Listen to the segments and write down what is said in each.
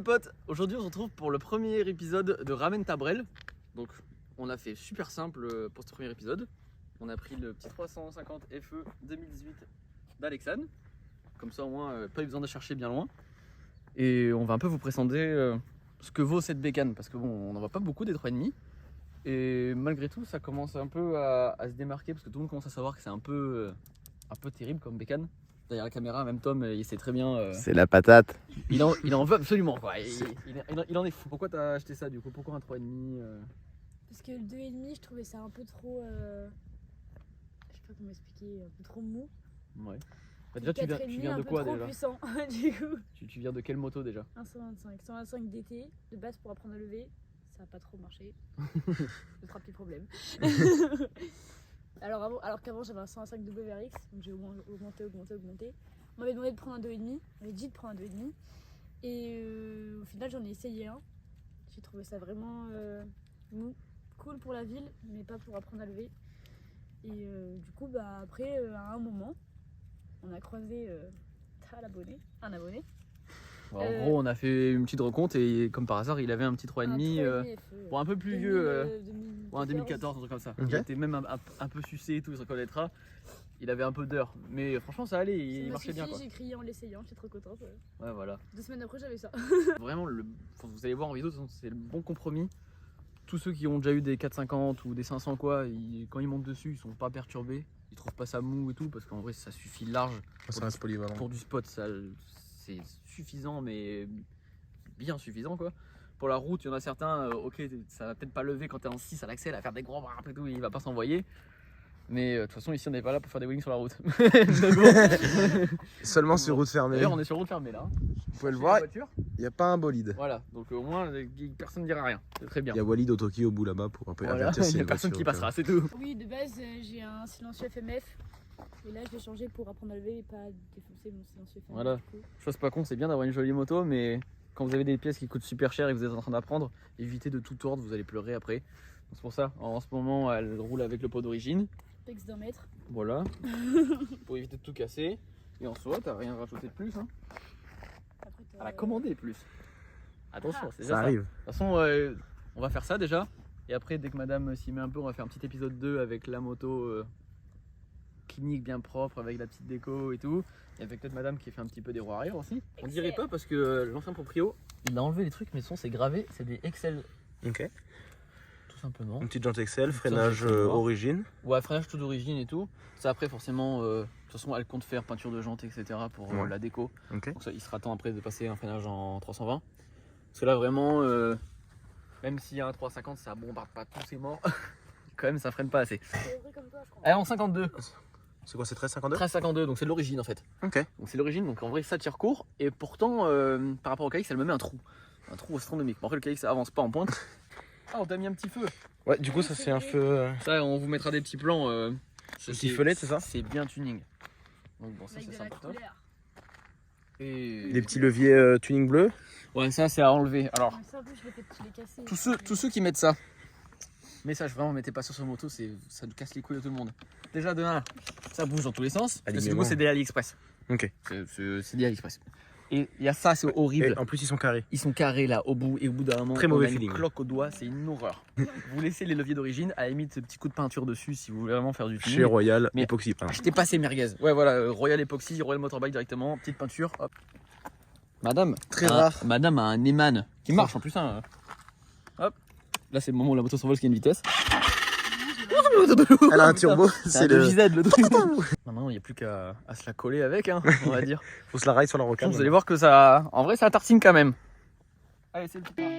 potes, aujourd'hui on se retrouve pour le premier épisode de Ramène ta Brel. Donc on a fait super simple pour ce premier épisode. On a pris le petit 350 FE 2018 d'Alexane. Comme ça au moins pas eu besoin de chercher bien loin. Et on va un peu vous présenter ce que vaut cette bécane. Parce que bon, on n'en voit pas beaucoup des 3,5. Et malgré tout ça commence un peu à se démarquer. Parce que tout le monde commence à savoir que c'est un peu terrible comme bécane. Derrière la caméra, même Tom, il sait très bien. C'est la patate. Il en veut absolument quoi. Il en est fou. Pourquoi t'as acheté ça du coup? Pourquoi un 3,5 Parce que le 2,5, je trouvais ça un peu trop. Je sais pas comment expliquer, un peu trop mou. Ouais. Bah déjà, tu viens de quoi déjà? Puissant, du coup. Tu viens de quelle moto déjà? Un 125. 125 DT, de base pour apprendre à lever. Ça n'a pas trop marché. 2-3 petits problèmes. Alors qu'avant j'avais un 125 WRX, donc j'ai augmenté. On m'avait demandé de prendre un 2,5, on m'avait dit de prendre un 2,5. Et au final j'en ai essayé un. J'ai trouvé ça vraiment mou, cool pour la ville, mais pas pour apprendre à lever. Et du coup bah après à un moment, on a croisé un abonné. En gros on a fait une petite rencontre et comme par hasard il avait un petit 3,5 bon, un peu plus vieux, un 2014, un truc comme ça. Okay. Il était même un peu sucé et tout, il se reconnaîtra. Il avait un peu d'heure, mais franchement ça allait, il marchait bien quoi. J'ai crié en l'essayant, j'étais trop contente. Ouais voilà. 2 semaines après j'avais ça. Vraiment, vous allez voir en vidéo, c'est le bon compromis. Tous ceux qui ont déjà eu des 450 ou des 500 quoi, quand ils montent dessus, ils sont pas perturbés. Ils trouvent pas ça mou et tout, parce qu'en vrai ça suffit large. Ça reste polyvalent. Pour du spot, c'est suffisant, mais bien suffisant quoi. Pour la route, il y en a certains, ok, ça va peut-être pas lever quand t'es en 6 à l'axel, à faire des gros bras et tout, il va pas s'envoyer. Mais de toute façon, ici on n'est pas là pour faire des wheelings sur la route. Seulement sur route fermée. D'ailleurs, on est sur route fermée là. Vous pouvez le voir, il n'y a pas un bolide. Voilà, donc au moins personne ne dira rien. C'est très bien. Il y a Walid Otoki au bout là-bas pour un peu avertir s'il y a personne qui passera, c'est tout. Oui, de base, j'ai un silencieux FMF. Et là, je vais changer pour apprendre à lever et pas défoncer mon silencieux FMF. Voilà, chose pas con, c'est bien d'avoir une jolie moto, mais quand vous avez des pièces qui coûtent super cher et que vous êtes en train d'apprendre, évitez de tout tordre, vous allez pleurer après. C'est pour ça, en ce moment, elle roule avec le pot d'origine. Pex d'1 mètre. Voilà, pour éviter de tout casser. Et en soi, t'as rien rajouté de plus. Hein. Elle a commandé plus. Attention, c'est déjà ça. Arrive. De toute façon, on va faire ça déjà. Et après, dès que madame s'y met un peu, on va faire un petit épisode 2 avec la moto clinique bien propre, avec la petite déco et tout. Et avec peut-être madame qui fait un petit peu des roues arrière aussi. On dirait pas parce que l'ancien proprio, il a enlevé les trucs, mais c'est gravé, c'est des Excel. Ok. Tout simplement. Une petite jante Excel, freinage origine. Ouais, freinage tout d'origine et tout. Ça après forcément, de toute façon elle compte faire peinture de jantes etc. pour la déco. Okay. Donc ça, il sera temps après de passer un freinage en 320. Parce que là vraiment, même s'il y a un 350, ça bombarde pas tout, c'est mort. Quand même ça freine pas assez. Elle est en 52. C'est quoi, c'est 1352? 1352, donc c'est de l'origine en fait. Ok. Donc c'est l'origine, donc en vrai ça tire court. Et pourtant, par rapport au KX, elle me met un trou astronomique. Bon, après le KX ça avance pas en pointe. Ah, on t'a mis un petit feu. Ouais, du coup ça c'est un feu. Ça, on vous mettra des petits plans. Sifflet, c'est ça? C'est bien tuning. Donc bon, ça c'est sympa. Et des petits leviers tuning bleu. Ouais, ça c'est à enlever. Alors, ça, je l'ai cassé. tous ceux qui mettent ça, message vraiment, mettez pas sur ce moto, ça nous casse les couilles à tout le monde. Déjà de 1, ça bouge dans tous les sens. Parce que c'est des AliExpress. Ok. C'est des AliExpress. Et il y a ça, c'est horrible. Et en plus ils sont carrés. Ils sont carrés là au bout, et au bout d'un moment, très mauvais on a feeling. Une cloque au doigt, c'est une horreur. Vous laissez les leviers d'origine, à la limite ce petit coup de peinture dessus si vous voulez vraiment faire du tuning. Chez Royal mais Epoxy. Achetez pas ces merguez. Ouais voilà, Royal Epoxy, Royal Motorbike directement, petite peinture, hop. Madame, très rare. Madame a un Eman qui marche en plus. Hein. Hop, là c'est le moment où la moto s'envole, ce qui est une vitesse. Elle a un turbo, c'est le JZ le truc. Maintenant il n'y a plus qu'à se la coller avec, hein, on va dire. Faut se la railler sur la rocade. Vous allez voir que ça, en vrai ça tartine quand même. Allez, c'est le petit part.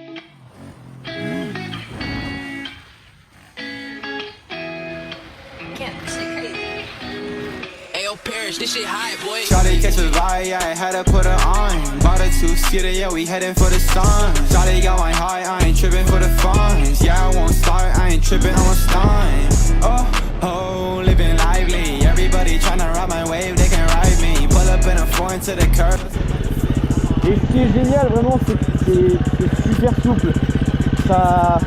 This shit high, boy. Charlie catch a vibe, yeah, I had to put her on. Bought a 2-seater, yeah, we heading for the sun. Charlie got my high, I ain't tripping for the funds. Yeah, I won't start, I ain't tripping, I'm a stun. Oh, living lively. Everybody tryna ride my wave, they can ride me. Pull up in a foreign to the curb. Et ce qui est génial, vraiment, c'est que c'est super souple. Ça,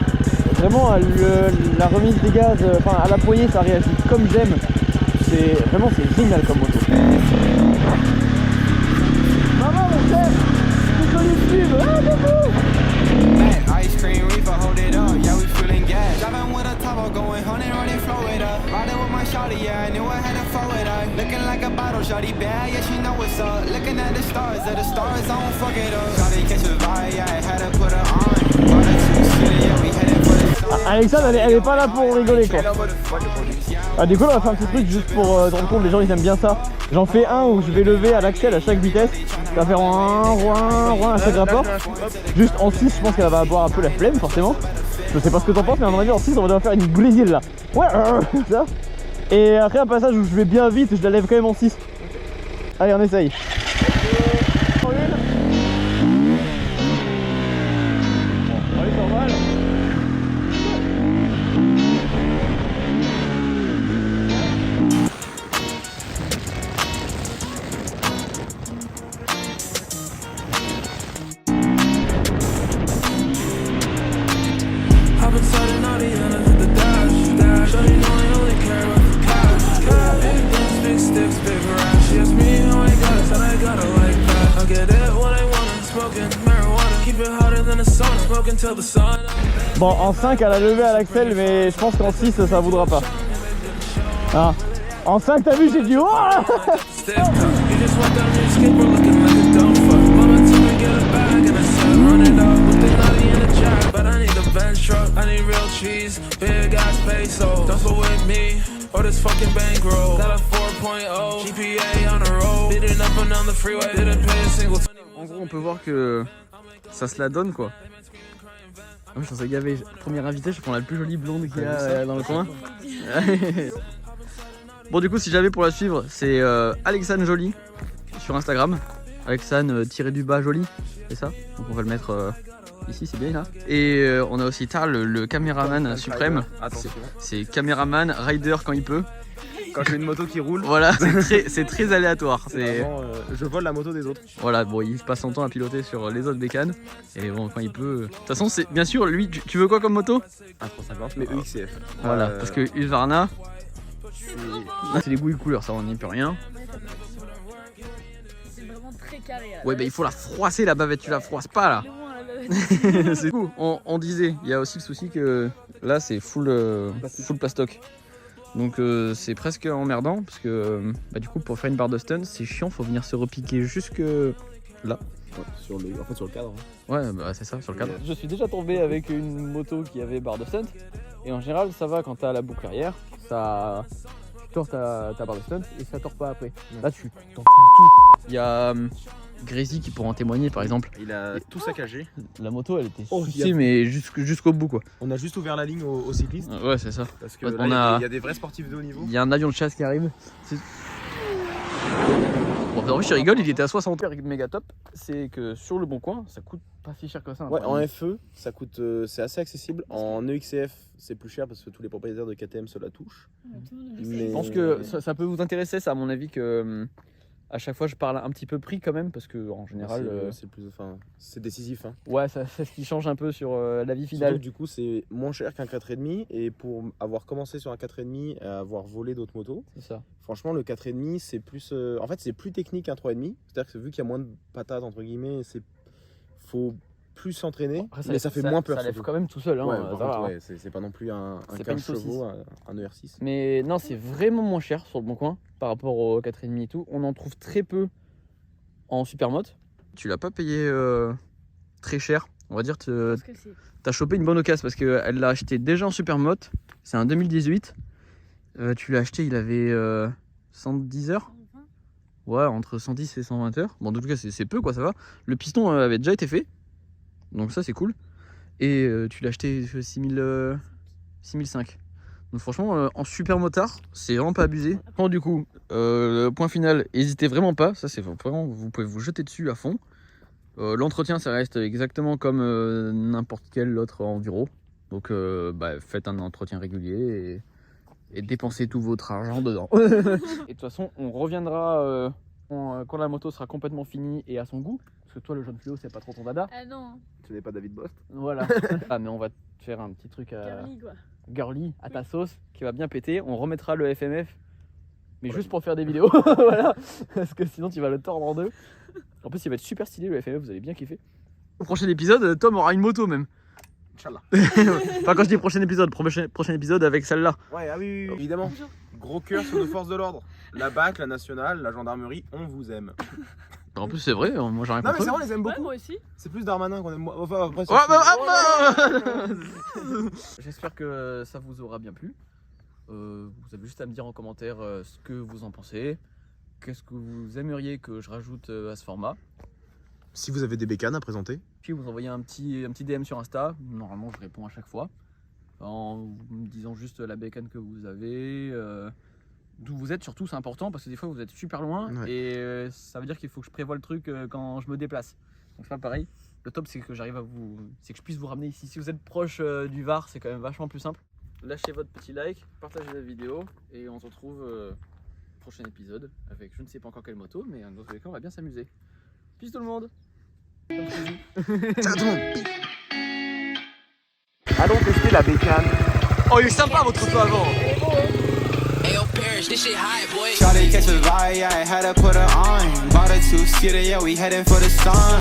vraiment, la remise des gaz, enfin, à la poignée, ça réagit comme j'aime. Vraiment c'est génial comme moto. Maman mon chef, Ice cream reefer, hold it up, yeah, we feeling gas. Driving with a turbo, going 100, running, flow it up. Riding with my shawty, yeah, I knew I had to flow it up. Looking like a bottle, shawty bad, yeah, she know what's up. Looking at the stars, I don't fuck it up. Shawty catch a vibe, yeah, I had to put her on. Bought her two city, yeah, we headed for the sun. Alexandre, elle est pas là pour rigoler quoi. Ah, du coup, là, on va faire un petit truc juste pour te rendre compte, les gens ils aiment bien ça. J'en fais un où je vais lever à l'axel à chaque vitesse. Ça va faire un à chaque rapport. Juste en 6, je pense qu'elle va avoir un peu la flemme, forcément. Je sais pas ce que t'en penses, mais à mon avis, en 6, on va devoir faire une brésil là. Ouais, ça. Et après, un passage où je vais bien vite, je la lève quand même en 6. Allez, on essaye. Allez, normal. Bon, en 5 elle a levé à l'axel, mais je pense qu'en 6 ça voudra pas. Ah. En 5 t'as vu, j'ai dit oh. En gros, on peut voir que ça se la donne quoi. Ah, je pensais gavé. Première invitée, je prends la plus jolie blonde qu'il y a dans le coin. Bon, du coup, si j'avais pour la suivre, c'est Alexane Jolie sur Instagram. Alexane-du-bas Jolie, c'est ça. Donc on va le mettre ici, c'est bien là. Et on a aussi Tarl, le caméraman suprême. C'est caméraman, rider quand il peut. Quand j'ai une moto qui roule, voilà, c'est très aléatoire. Je vole la moto des autres. Voilà, bon, il passe son temps à piloter sur les autres bécanes. Et bon, quand il peut. De toute façon, c'est bien sûr, lui, tu veux quoi comme moto? Un 350, mais EXCF. Voilà, parce que Husqvarna, c'est des goûts et couleurs, ça on n'y peut rien. C'est vraiment très carré. Ouais, bah il faut la froisser la bavette, tu la froisses pas là. C'est cool. On disait, il y a aussi le souci que là c'est full plastoc. Donc c'est presque emmerdant parce que bah, du coup pour faire une barre de stun c'est chiant, faut venir se repiquer jusque là. Ouais, sur le cadre. Ouais, bah c'est ça, sur le cadre. Je suis déjà tombé avec une moto qui avait barre de stunt et en général ça va quand t'as la boucle arrière, ça tu tords ta barre de stunt et ça tord pas après. Là tu tords tout. Il y a Gracie qui pourra en témoigner par exemple. Il a tout saccagé. La moto elle était sucée mais jusqu'au bout quoi. On a juste ouvert la ligne aux cyclistes. Ouais c'est ça. Parce que Ouais, là, il y a des vrais sportifs de haut niveau. Il y a un avion de chasse qui arrive. Bon, en vrai, je rigole, il était à 60. Méga top, c'est que sur le bon coin, ça coûte pas si cher que ça. Ouais, en FE, ça coûte, c'est assez accessible. En EXCF, c'est plus cher parce que tous les propriétaires de KTM se la touchent. Je pense que ça peut vous intéresser, ça, à mon avis, que à chaque fois je parle un petit peu prix quand même, parce que en général. C'est décisif. Hein. Ouais, c'est ce qui change un peu sur la vie finale. Surtout, du coup, c'est moins cher qu'un 4,5. Et pour avoir commencé sur un 4,5 et avoir volé d'autres motos, c'est ça. Franchement, le 4,5, c'est plus. En fait, c'est plus technique qu'un 3,5. C'est-à-dire que vu qu'il y a moins de patates, entre guillemets, faut plus s'entraîner, mais ça fait moins peur. Ça lève quand même tout seul. Hein, ouais, c'est pas non plus un 15 chevaux, un ER6. Mais non, c'est vraiment moins cher sur le bon coin par rapport au 4,5 et tout. On en trouve très peu en supermoto. Tu l'as pas payé très cher, on va dire. T'as chopé une bonne occasion parce qu'elle l'a acheté déjà en supermoto. C'est un 2018. Tu l'as acheté, il avait 110 heures. Ouais, entre 110 et 120 heures. Bon, en tout cas, c'est peu quoi, ça va. Le piston avait déjà été fait. Donc ça c'est cool. Et tu l'as acheté 6005. Donc franchement en super motard c'est vraiment pas abusé. Bon, du coup point final, n'hésitez vraiment pas. Ça c'est vraiment, vous pouvez vous jeter dessus à fond. L'entretien ça reste exactement comme n'importe quel autre enduro. Donc faites un entretien régulier et dépensez tout votre argent dedans. Et de toute façon on reviendra quand la moto sera complètement finie et à son goût. Parce que toi, le jaune fluo, c'est pas trop ton dada. Ah non. Tu n'es pas David Bost. Voilà. Ah, mais on va te faire un petit truc girly à ta sauce qui va bien péter. On remettra le FMF, mais juste pour faire des vidéos. Voilà. Parce que sinon, tu vas le tordre en deux. En plus, il va être super stylé le FMF, vous allez bien kiffer. Au prochain épisode, Tom aura une moto même. Inch'Allah. Enfin, quand je dis prochain épisode avec celle-là. Ouais, ah oui, évidemment. Gros cœur sur nos forces de l'ordre. La BAC, la nationale, la gendarmerie, on vous aime. En plus, c'est vrai, moi j'ai rien Non, mais contre c'est eux. vrai, on les aime Ouais, beaucoup. moi aussi. C'est plus Darmanin qu'on aime moins. Enfin, après, Ouais, c'est- J'espère que ça vous aura bien plu. Vous avez juste à me dire en commentaire ce que vous en pensez. Qu'est-ce que vous aimeriez que je rajoute à ce format. Si vous avez des bécanes à présenter. Puis vous envoyez un petit DM sur Insta. Normalement, je réponds à chaque fois. En me disant juste la bécane que vous avez. D'où vous êtes surtout, c'est important parce que des fois vous êtes super loin. Ouais. Et ça veut dire qu'il faut que je prévoie le truc quand je me déplace. Donc c'est pas pareil. Le top c'est que j'arrive à vous. C'est que je puisse vous ramener ici. Si vous êtes proche du Var, c'est quand même vachement plus simple. Lâchez votre petit like, partagez la vidéo et on se retrouve au prochain épisode avec je ne sais pas encore quelle moto, mais dans tous les cas on va bien s'amuser. Peace tout le monde. Comme je dis. Ciao tout le monde. Allons tester la bécane. Oh il est sympa votre photo avant. Shawty catch a vibe, yeah, had to put her on. Bought a two-seater, yeah, we heading for the sun.